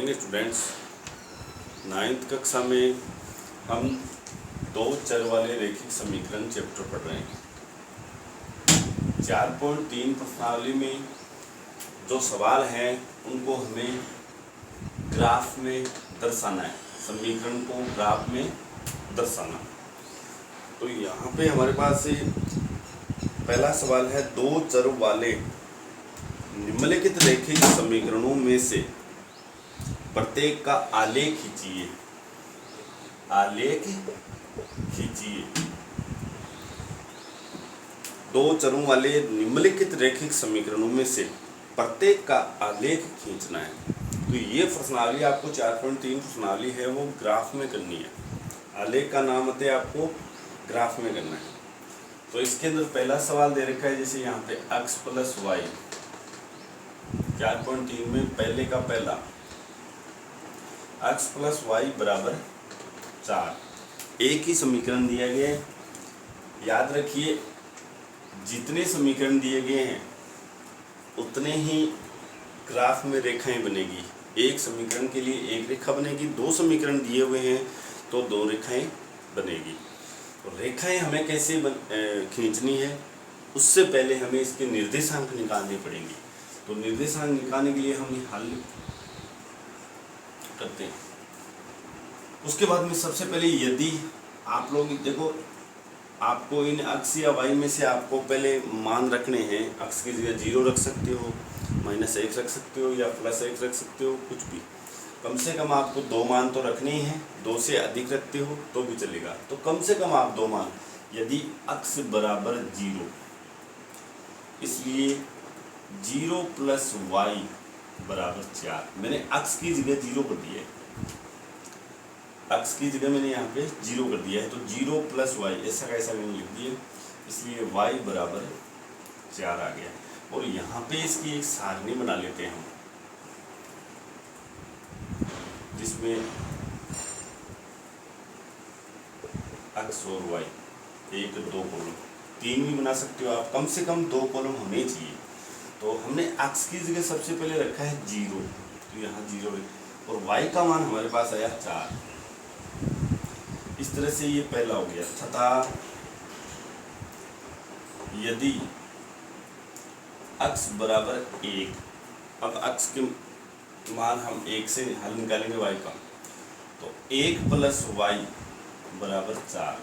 Morning students. 9th कक्षा में हम दो चर वाले रैखिक समीकरण चैप्टर पढ़ रहे हैं। 4.3 प्रश्नावली में जो सवाल हैं उनको हमें ग्राफ में दर्शाना है, समीकरण को ग्राफ में दर्शाना। तो यहाँ पे हमारे पास पहला सवाल है, दो चर वाले निम्नलिखित रैखिक समीकरणों में से प्रत्येक का आलेख खींचिए। आलेख खींचिए। दो चरों वाले निम्नलिखित रैखिक समीकरणों में से प्रत्येक का आलेख खींचना है। तो ये प्रश्नावली आपको 4.3 प्रश्नावली है वो ग्राफ में करनी है। आलेख का नाम है आपको ग्राफ में करना है। तो इसके अंदर पहला सवाल दे रखा है, जैसे यहाँ पे x प्लस वाई 4.3 में पहले का पहला x प्लस वाई बराबर 4। एक ही समीकरण दिया गया है। याद रखिए, जितने समीकरण दिए गए हैं उतने ही ग्राफ में रेखाएं बनेगी। एक समीकरण के लिए एक रेखा बनेगी, दो समीकरण दिए हुए हैं तो दो रेखाएं बनेगी। तो रेखाएं हमें कैसे खींचनी है, उससे पहले हमें इसके निर्देशांक निकालने पड़ेंगे। तो निर्देशांक निकालने के लिए हम हल करते हैं। उसके बाद में सबसे पहले यदि आप लोग देखो, आपको इन अक्ष या वाई में से आपको पहले मान रखने हैं। अक्ष की जगह 0 रख सकते हो, -1 रख सकते हो या +1 रख सकते हो, कुछ भी। कम से कम आपको दो मान तो रखने ही हैं। 2 से अधिक रखते हो तो भी चलेगा। तो कम से कम आप दो मान, यदि अक्ष बराबर 0, इसलिए 0 + y बराबर 4। मैंने अक्ष की जगह 0 कर दिया है। अक्ष की जगह मैंने यहाँ पे 0 कर दिया है। तो 0 + y ऐसा कैसा मैंने लिख दिया, इसलिए y बराबर 4 आ गया। और यहाँ पे इसकी एक सारणी बना लेते हैं हम, जिसमें x और y 1 2 कॉलम, 3 भी बना सकते हो आप। कम से कम 2 कॉलम होने चाहिए। तो हमने x की जगह सबसे पहले रखा है 0, तो यहाँ 0 और y का मान हमारे पास आया 4। इस तरह से ये पहला हो गया। तथा यदि x बराबर 1, अब x के मान हम 1 से हल निकालेंगे y का, तो 1 + y बराबर 4,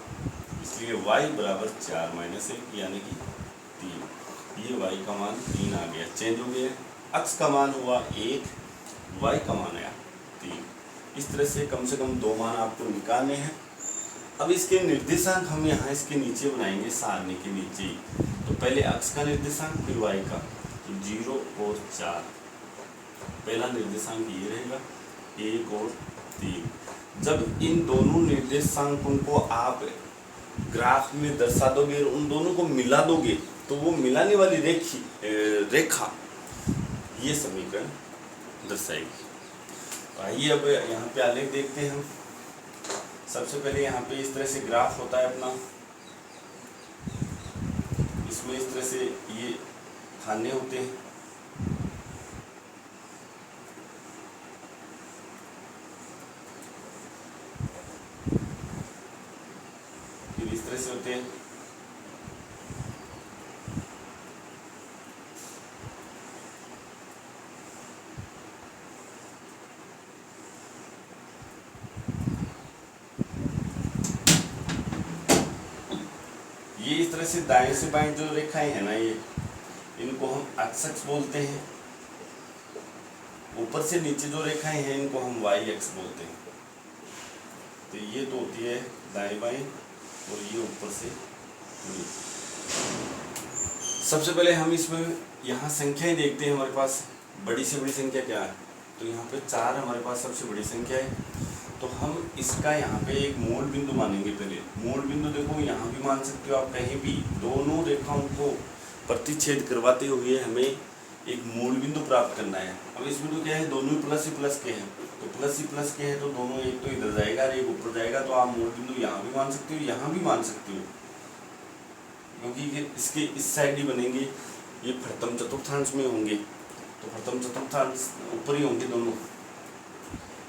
इसलिए y बराबर 4 - 1 यानी कि 3। ये y का मान 3 आ गया, चेंज हो गया। x का मान हुआ 1, y का मान आया 3। इस तरह से कम 2 मान आपको निकालने हैं। अब इसके निर्देशांक हम यहाँ इसके नीचे बनाएंगे, सारणी के नीचे ही। तो पहले x का निर्देशांक, फिर y का। तो 0 और 4, पहला निर्देशांक ये रहेगा, 1 और 3। जब इन दोनों निर्देशांकों को आप ग्राफ में दर्शा दोगे और उन दोनों को मिला दोगे, तो वो मिलाने वाली रेखा ये समीकरण दर्शाएगी। आइए अब यहाँ पे आलेख देखते हैं हम। सबसे पहले यहाँ पे इस तरह से ग्राफ होता है अपना। इसमें इस तरह से ये खाने होते हैं। फिर इस तरह से होते हैं। ये इस तरह से दाएं से बाएं जो रेखाएं हैं ना, ये इनको हम x बोलते हैं। ऊपर से नीचे जो रेखाएं हैं इनको हम y-x बोलते हैं। तो ये तो होती है दाएं बाएं, और ये ऊपर से नीचे। सबसे पहले हम इसमें यहाँ संख्याएं देखते हैं। हमारे पास बड़ी से बड़ी संख्या क्या है, तो यहाँ पे 4 हमारे पास सबसे बड़ी संख्या है। तो हम इसका यहाँ पे एक मूल बिंदु मानेंगे। पहले मूल बिंदु देखो, यहाँ भी मान सकते हो आप, कहीं भी। दोनों रेखाओं को प्रतिच्छेद करवाते हुए हमें एक मूल बिंदु प्राप्त करना है। अब इस बिंदु क्या है, दोनों ही प्लस के हैं। तो प्लस के हैं, तो दोनों एक तो इधर जाएगा और एक ऊपर जाएगा। तो आप मूल बिंदु यहाँ भी मान सकते हो, यहाँ भी मान सकते हो, क्योंकि इसके इस साइड ही बनेंगे। ये प्रथम चतुर्थांश में होंगे, तो प्रथम चतुर्थांश ऊपर ही होंगे दोनों।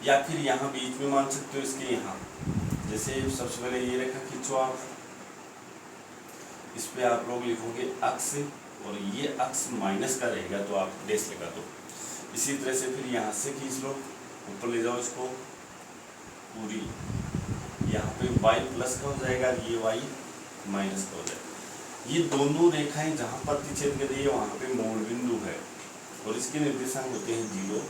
या फिर यहाँ बीच में मान सकते हो इसके यहाँ, जैसे सबसे पहले ये रेखा खींचो आप, इस पे आप लोग लिखोगे अक्ष और ये अक्ष माइनस का रहेगा तो आप डैश लगा दो। इसी तरह से फिर यहाँ से खींच लो, ऊपर ले जाओ इसको पूरी, यहाँ पे y प्लस का हो जाएगा, ये y माइनस का हो जाएगा। ये दोनों रेखाएं जहाँ प्रतिच्छेद कर रही है वहाँ पे मूल बिंदु है और इसके निर्देशांक होते हैं 0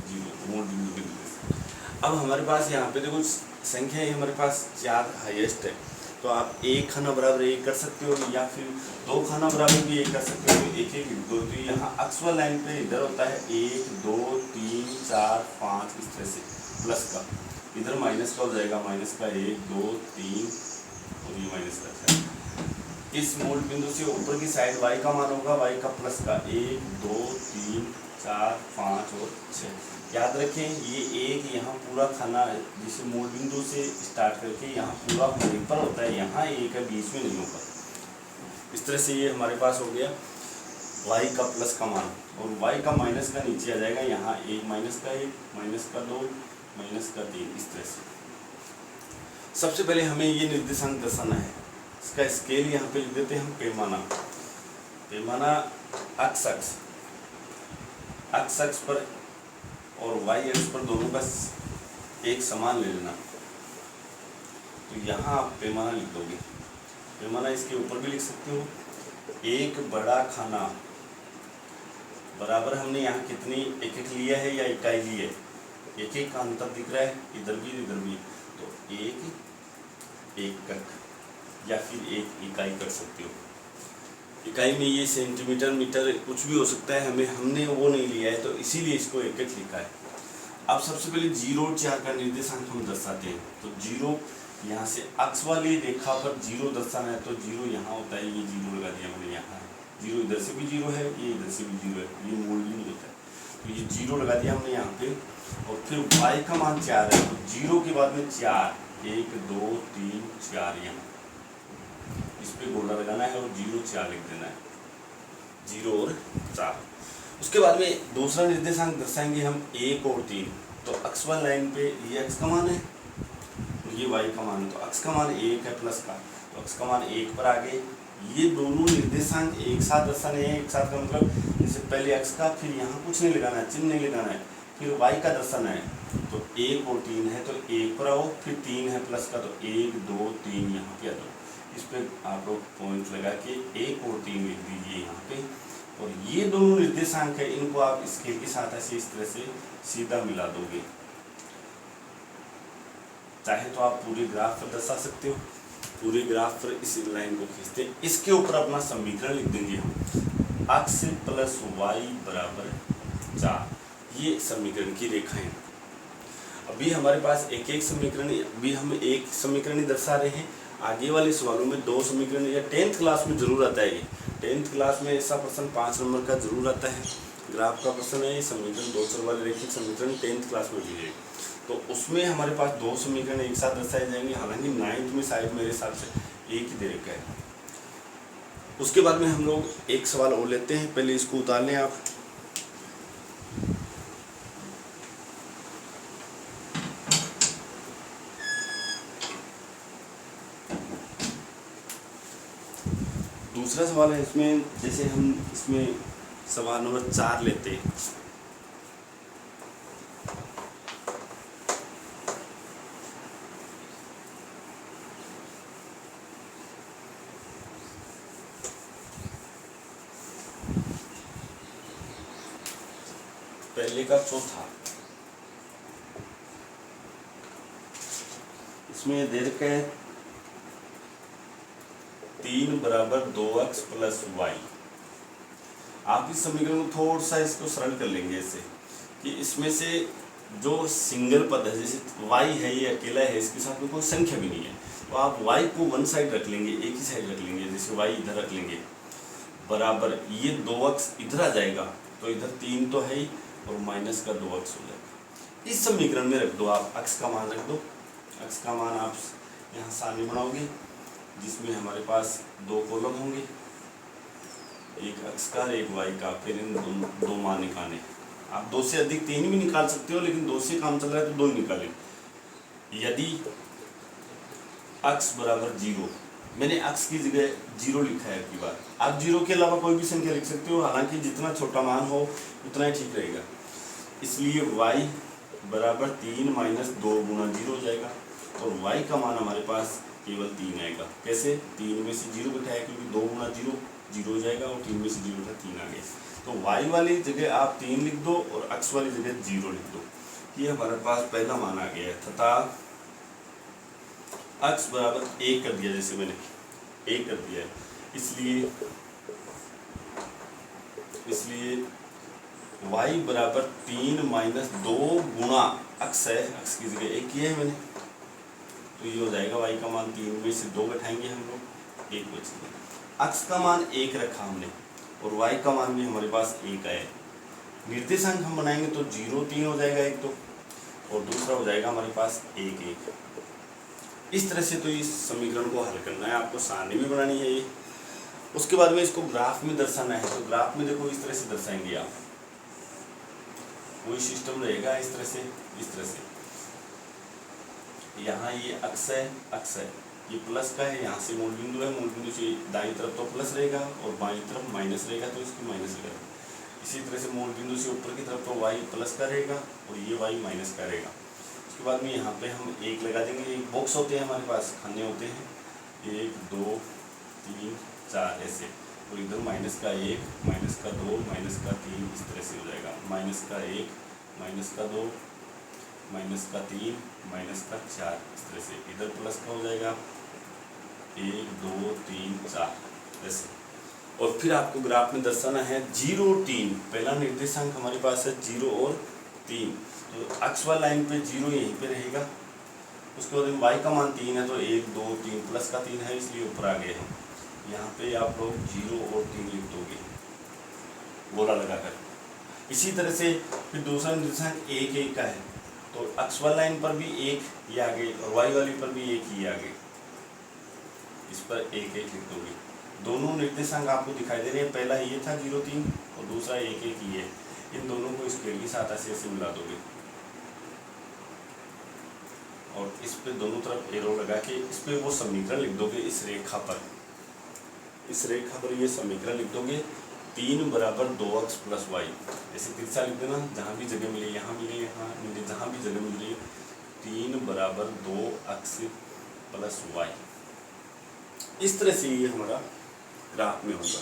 0, मूल बिंदु के निर्देशांक। अब हमारे पास यहाँ पे देखो संख्या है हमारे पास 4 हाईएस्ट है, तो आप एक खाना बराबर एक कर सकते हो या फिर 2 खाना बराबर भी एक कर सकते हो, एक एक दो। तो यहाँ अक्ष वाली लाइन पे इधर होता है 1 2 3 4 5 इस तरह से प्लस का, इधर माइनस का हो जाएगा, माइनस का 1 2 3 और ये माइनस का 4। इस मूल बिंदु से ऊपर की साइड y का मान होगा, y का प्लस का 1 2 3 4 5 और 6। याद रखें ये एक यहाँ पूरा खाना है, जिसे मूल बिंदु से स्टार्ट करके यहाँ पूरा होने पर होता है, यहाँ एक है बीच में नहीं होगा। इस तरह से ये हमारे पास हो गया y का प्लस का मान और y का माइनस का नीचे आ जाएगा, यहाँ एक माइनस का 1 माइनस का 2 माइनस का 3 इस तरह से। सबसे पहले हमें ये निर्देशांक दर्शाना है, इसका स्केल यहाँ पे लिख देते हैं हम पैमाना। पैमाना अक्ष अक्ष पर और y अक्ष पर दोनों का एक समान ले लेना, तो यहाँ आप पैमाना लिख दोगे। पैमाना इसके ऊपर भी लिख सकते हो, एक बड़ा खाना बराबर हमने यहाँ कितनी एक एक लिया है या इकाई ली है, एक एक का अंतर दिख रहा है, इधर भी, तो एक एकक या फिर एक इकाई कर सकते हो। इकाई में ये सेंटीमीटर मीटर कुछ भी हो सकता है, हमने वो नहीं लिया है तो इसीलिए इसको एकक लिखा है। अब सबसे पहले 0 और 4 का निर्देशांक हम दर्शाते हैं, तो 0 यहाँ से अक्ष वाली रेखा पर 0 दर्शाना है, तो 0 यहाँ होता है, ये 0 लगा दिया मैंने यहाँ, 0 इधर से भी 0 है, ये इधर से भी 0 है, ये मूल बिंदु होता है, तो ये 0 लगा दिया हमने यहाँ पे। और फिर y का मान 4 है, तो 0 के बाद में 4 1 2 3 4 यहाँ इस पे गोला लगाना है और 0 4 लिख देना है, 0 और 4। उसके बाद में दूसरा निर्देशांक दर्शाएंगे हम 1 और 3, तो अक्ष वाली लाइन पे ये अक्ष का मान है और ये y का मान है, तो अक्ष का मान 1 है प्लस का, तो अक्ष का मान 1 पर आ गए। ये दोनों निर्देशांक एक साथ दर्शाने हैं, एक साथ का मतलब जैसे पहले अक्ष का, फिर यहाँ कुछ नहीं लगाना है, चिन्ह नहीं लगाना है, फिर y का दर्शाना है, तो 1 और 3 है तो 1 पर आओ, फिर 3 है प्लस का, तो 1 2 3 यहाँ पे आ जाओ। इस पे आप लोग पॉइंट लगा के 1 और 3 लिख दीजिए यहाँ पे। और ये दोनों निर्देशांक है, इनको आप स्केल के साथ ऐसे इस तरह से सीधा मिला दोगे। चाहे तो आप पूरे ग्राफ पर दर्शा सकते हो, पूरे ग्राफ पर इस लाइन को खींचते हैं, इसके ऊपर अपना समीकरण लिख देंगे हम, अक्ष प्लस y बराबर 4। ये समीकरण की रेखाएं। अभी हमारे पास एक एक समीकरण, अभी हम एक समीकरण ही दर्शा रहे हैं, आगे वाले सवालों में 2 समीकरण, या 10th क्लास में जरूर आता है। ये 10th क्लास में ऐसा प्रश्न 5 नंबर का जरूर आता है, ग्राफ का प्रश्न है, ये समीकरण 2 चर वाले रैखिक समीकरण 10th क्लास में भी है, तो उसमें हमारे पास 2 समीकरण एक साथ दर्शाए जाएंगे। हालांकि 9th में शायद मेरे हिसाब से एक ही दे रखा है। उसके बाद में हम लोग एक सवाल और लेते हैं, पहले इसको उतार लें आप। दूसरा सवाल है इसमें, जैसे हम इसमें सवाल नंबर 4 लेते हैं। पहले का चौथा, इसमें दे रखा है 3 बराबर 2x प्लस y। आप इस समीकरण को थोड़ा सा इसको सरल कर लेंगे ऐसे कि इसमें से जो सिंगल पद है, जैसे y है ये अकेला है, इसके साथ में कोई संख्या भी नहीं है, तो आप y को वन साइड रख लेंगे, एक ही साइड रख लेंगे, जैसे y इधर रख लेंगे, बराबर ये 2x इधर आ जाएगा, तो इधर 3 तो है ही और माइनस का 2x हो जाएगा। इस समीकरण में रख दो आप, अक्ष का मान रख दो, अक्ष का मान आप यहाँ सारणी बनाओगे जिसमें हमारे पास 2 कॉलम होंगे, एक अक्ष का एक y का, फिर इन दो मान निकालने। आप 2 से अधिक 3 भी निकाल सकते हो, लेकिन 2 से काम चल रहा है तो 2 ही निकालें। यदि x बराबर 0, मैंने x की जगह 0 लिखा है आपकी बात, आप 0 के अलावा कोई भी संख्या लिख सकते हो, हालांकि जितना छोटा मान हो उतना ही ठीक रहेगा। इसलिए y बराबर 3 माइनस 2 गुना 0 हो जाएगा और y का मान हमारे पास केवल 3 आएगा। कैसे? 3 में से 0 घटाया, क्योंकि 2 गुना 0 0 हो जाएगा और 3 में से 0 घटा 3 आ गया। तो y वाली जगह आप 3 लिख दो और x वाली जगह 0 लिख दो। ये हमारे पास पहला मान आ गया है तथा x बराबर 1 कर दिया, जैसे मैंने 1 कर दिया है। इसलिए y बराबर 3 माइनस 2 गुणा x है, x की जगह 1 किया है मैंने, तो ये हो जाएगा y का मान 3 में से 2 घटाएंगे हम लोग, 1 बचेगा। x का मान 1 रखा हमने और y का मान भी हमारे पास 1 आया। निर्देशांक हम बनाएंगे तो 0 3 हो जाएगा एक तो, और दूसरा हो जाएगा हमारे पास 1 1। इस तरह से तो इस समीकरण को हल करना है, आपको सारणी भी बनानी है ये। उसके बाद में इसको ग्राफ में दर्शाना है, तो ग्राफ में देखो इस तरह से दर्शाएंगे आप, कोई सिस्टम रहेगा इस तरह से। यहाँ ये अक्ष है, ये प्लस का है, यहाँ से मूल बिंदु है, मूल बिंदु से दाईं तरफ तो प्लस रहेगा और बाईं तरफ माइनस रहेगा, तो इसकी माइनस रहेगा। इसी तरह से मूल बिंदु से ऊपर की तरफ तो y प्लस का रहेगा और ये y माइनस का रहेगा। उसके बाद में यहाँ पे हम 1 लगा देंगे। एक बॉक्स होते हैं हमारे पास, खाने होते हैं 1 2 3 4 ऐसे, और इधर माइनस का 1 माइनस का 2 माइनस का 3 इस तरह से हो जाएगा। माइनस का 1 माइनस का 2 माइनस का 3 माइनस का 4 इस तरह से। इधर प्लस का हो जाएगा 1 2 3 4 ऐसे। और फिर आपको ग्राफ में दर्शाना है 0 3, पहला निर्देशांक हमारे पास है 0 और 3, तो अक्ष वाली लाइन पे 0 यहीं पे रहेगा। उसके बाद में y का मान 3 है तो 1 2 3 प्लस का 3 है, इसलिए ऊपर आ गए हैं। यहाँ पे आप लोग 0 और 3 लिख दोगे गोला लगाकर। इसी तरह से फिर दूसरा निर्देशांक 1 1 का है, तो अक्ष वाली लाइन पर भी 1 ही आ गए और y वाली पर भी 1 ही आ गए, इस पर 1 1 लिख दोगे। दोनों निर्देशांक आपको दिखाई दे रहे हैं, पहला ये था 0 3 और दूसरा 1 1 ही है। इन दोनों को स्केल के साथ ऐसे मिला दोगे और इस पे दोनों तरफ एरो लगा के इस पे वो समीकरण लिख दोगे। इस रेखा पर ये समीकरण लिख दोगे 3 बराबर 2x प्लस y, ऐसे तिरछा लिख देना, जहाँ भी जगह मिले, यहाँ मिले, यहाँ मिले, जहाँ भी जगह मिल रही है 3 बराबर 2x प्लस y। इस तरह से ये हमारा ग्राफ में होगा।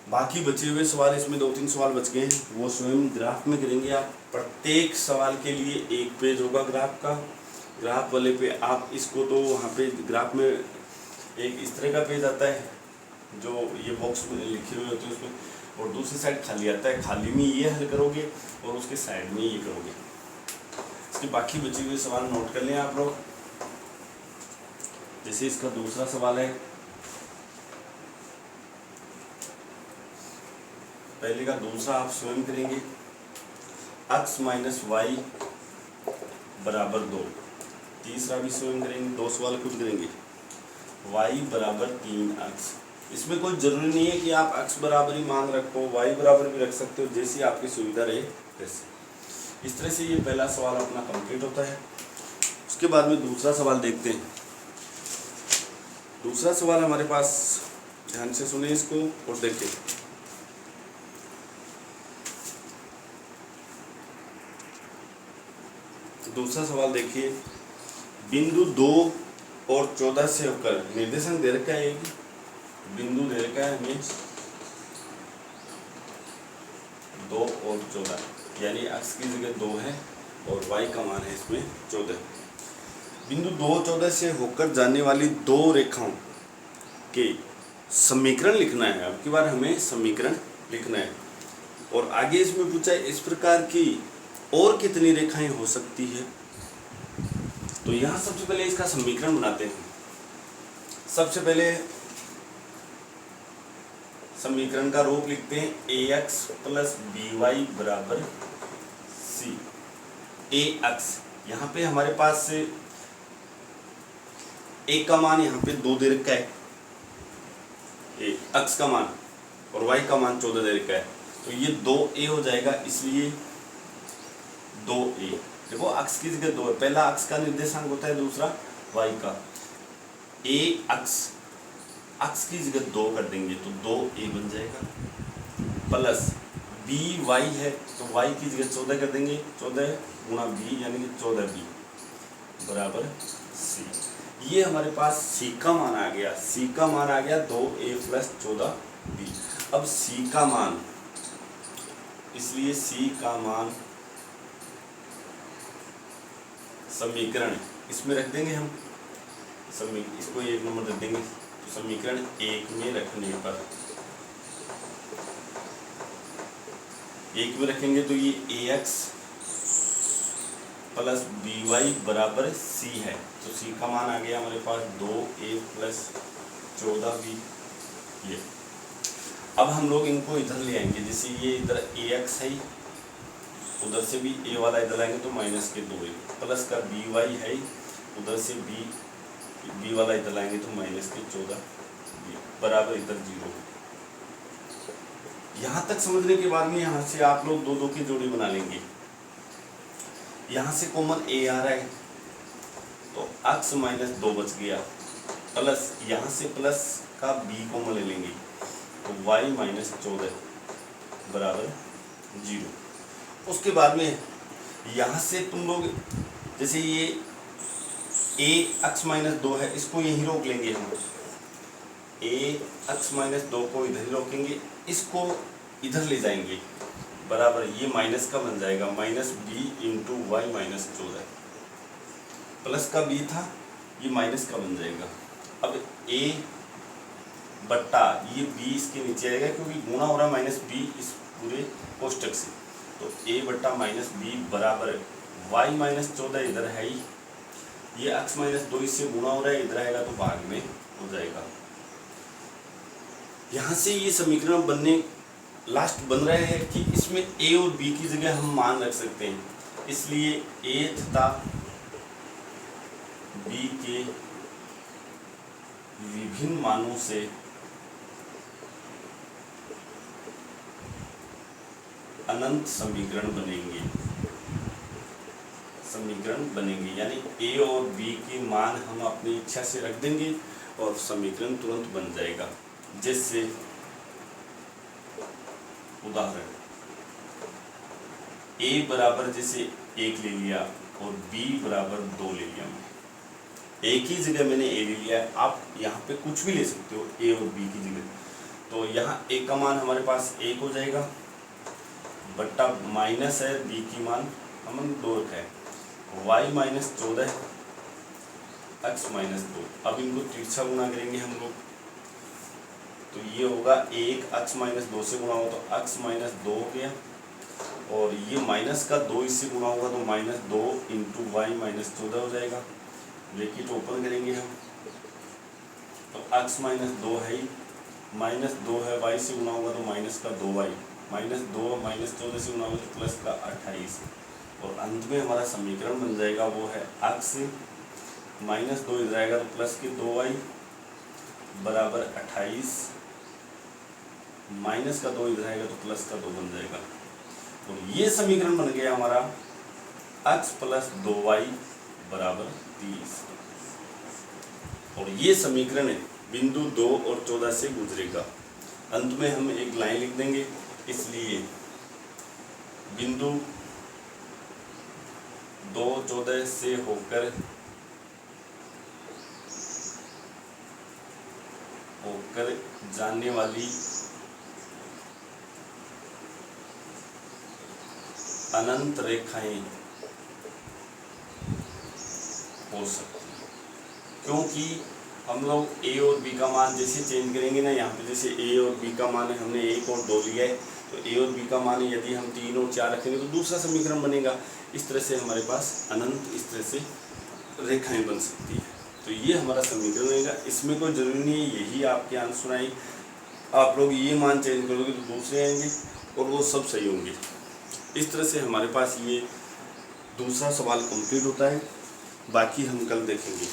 बाकी बचे हुए सवाल, इसमें 2-3 सवाल बच गए हैं, वो स्वयं ग्राफ में करेंगे आप। प्रत्येक सवाल के लिए एक पेज होगा ग्राफ का। ग्राफ वाले पे आप इसको तो वहाँ पे ग्राफ में एक इस तरह का पेज आता है जो ये बॉक्स में लिखे हुए होते हैं उसमें, और दूसरी साइड खाली आता है। खाली में ये हल करोगे और उसके साइड में ये करोगे। इसके बाकी बचे हुए सवाल नोट कर लें आप लोग। जैसे इसका दूसरा सवाल है, पहले का दूसरा आप स्वयं करेंगे, x माइनस वाई बराबर 2। तीसरा भी स्वयं करेंगे, 2 सवाल खुद करेंगे, y बराबर 3x। इसमें कोई जरूरी नहीं है कि आप x बराबर ही मान रखो, y बराबर भी रख सकते हो, जैसी आपकी सुविधा रहे वैसे। इस तरह से ये पहला सवाल अपना कंप्लीट होता है। उसके बाद में दूसरा सवाल देखते हैं। दूसरा सवाल हमारे पास, ध्यान से सुने इसको और देखें। दूसरा सवाल देखिए, बिंदु 2 और 14 से होकर निर्देशांक दे रखा है, एक बिंदु दे रखा है हमें 2 और 14, यानी x की जगह 2 है और y का मान है इसमें 14। बिंदु 2 और 14 से होकर जाने वाली 2 रेखाओं के समीकरण लिखना है। अब की बार हमें समीकरण लिखना है और आगे इसमें पूछा है इस प्रकार की और कितनी रेखाएं हो सकती है। तो यहाँ सबसे पहले इसका समीकरण बनाते हैं। सबसे पहले समीकरण का रूप लिखते हैं ax प्लस by बराबर c। ax यहाँ पे हमारे पास से a का मान यहाँ पे 2 दे रखा है, x का मान, और y का मान 14 दे रखा है। तो ये 2a हो जाएगा, इसलिए 2a। देखो अक्ष की जगह 2 है, पहला अक्ष का निर्देशांक होता है, दूसरा y का। a अक्ष की जगह 2 कर देंगे तो 2a बन जाएगा, प्लस by है तो y की जगह 14 कर देंगे, 14 गुणा b यानी कि 14b बराबर c। ये हमारे पास c का मान आ गया, c का मान आ गया 2a प्लस 14b। अब c का मान, इसलिए c का मान समीकरण इसमें रख देंगे हम, इसको 1 नंबर रख देंगे। तो समीकरण 1 में रखने पर, 1 में रखेंगे तो ये ax प्लस by बराबर c है। तो c का मान आ गया हमारे पास 2a प्लस 14b। ये अब हम लोग इनको इधर ले आएंगे, जैसे ये इधर ax है, उधर से भी a वाला इधर आएंगे तो माइनस के 2a, प्लस का by है, उधर से b वाला इधर लाएंगे तो माइनस के 14b बराबर इधर 0। यहाँ तक समझने के बाद में यहाँ से आप लोग 2 2 की जोड़ी बना लेंगे। यहाँ से कॉमन a आ रहा है तो x माइनस 2 बच गया, प्लस यहाँ से प्लस का b कॉमन ले लेंगे तो y माइनस 14 बराबर 0। उसके बाद में यहाँ से तुम लोग, जैसे ये a x माइनस 2 है, इसको यहीं रोक लेंगे हम, a x माइनस 2 को इधर ही रोकेंगे, इसको इधर ले जाएंगे बराबर, ये माइनस का बन जाएगा, minus b into y minus 14, plus का b था, ये माइनस का बन जाएगा। अब a बट्टा ये b इसके नीचे आएगा क्योंकि गुणा हो रहा है माइनस b इस पूरे कोष्टक से, तो a बट्टा माइनस b बराबर y माइनस 14 इधर है ही, ये x माइनस 2 इससे गुणा हो रहा है, इधर आएगा तो भाग में हो जाएगा। यहाँ से ये समीकरण बनने लास्ट बन रहे हैं कि इसमें a और b की जगह हम मान रख सकते हैं, इसलिए a तथा b के विभिन्न मानों से अनंत समीकरण बनेंगे, यानी a और b के मान हम अपनी इच्छा से रख देंगे और समीकरण तुरंत बन जाएगा। जैसे उदाहरण a बराबर जैसे 1 ले लिया और b बराबर 2 ले लिया, एक ही जगह मैंने a ले लिया है, आप यहाँ पे कुछ भी ले सकते हो a और b की जगह। तो यहाँ a का मान हमारे पास 1 हो जाएगा, बट्टा माइनस है b की मान हमने 2 रखा है, y माइनस 14 x माइनस 2। अब इनको तिरछा गुणा करेंगे हम लोग, तो ये होगा 1 x माइनस 2 से गुणा हो तो x माइनस 2 हो गया, और ये माइनस का 2 इससे गुणा होगा तो माइनस 2 इंटू वाई माइनस 14 हो जाएगा। ब्रैकेट ओपन करेंगे हम तो x माइनस 2 है ही, माइनस 2 है, y से गुणा होगा तो माइनस का 2y, माइनस 2 माइनस 14 से गुणा होगा तो प्लस का 28, और अंत में हमारा समीकरण बन जाएगा वो है x माइनस 2 इधर आएगा तो प्लस के 2y बराबर 28, माइनस का 2 इधर आएगा तो प्लस का 2 बन जाएगा। तो ये समीकरण बन गया हमारा x प्लस 2y बराबर 30, और ये समीकरण बिंदु 2 और 14 से गुजरेगा। अंत में हम एक लाइन लिख देंगे, इसलिए बिंदु 2 14 से होकर जाने वाली अनंत रेखाएं हो सकती हैं, क्योंकि हम लोग a और b का मान जैसे चेंज करेंगे ना, यहाँ पे जैसे a और b का मान है, हमने 1 और 2 लिया है, तो a और b का मान यदि हम 3 और 4 रखेंगे तो दूसरा समीकरण बनेगा। इस तरह से हमारे पास अनंत इस तरह से रेखाएं बन सकती है। तो ये हमारा समीकरण रहेगा, इसमें कोई ज़रूरी नहीं है यही आपके आंसर आए, आप लोग ये मान चेंज करोगे तो दूसरे आएंगे और वो सब सही होंगे। इस तरह से हमारे पास ये दूसरा सवाल कंप्लीट होता है, बाकी हम कल देखेंगे।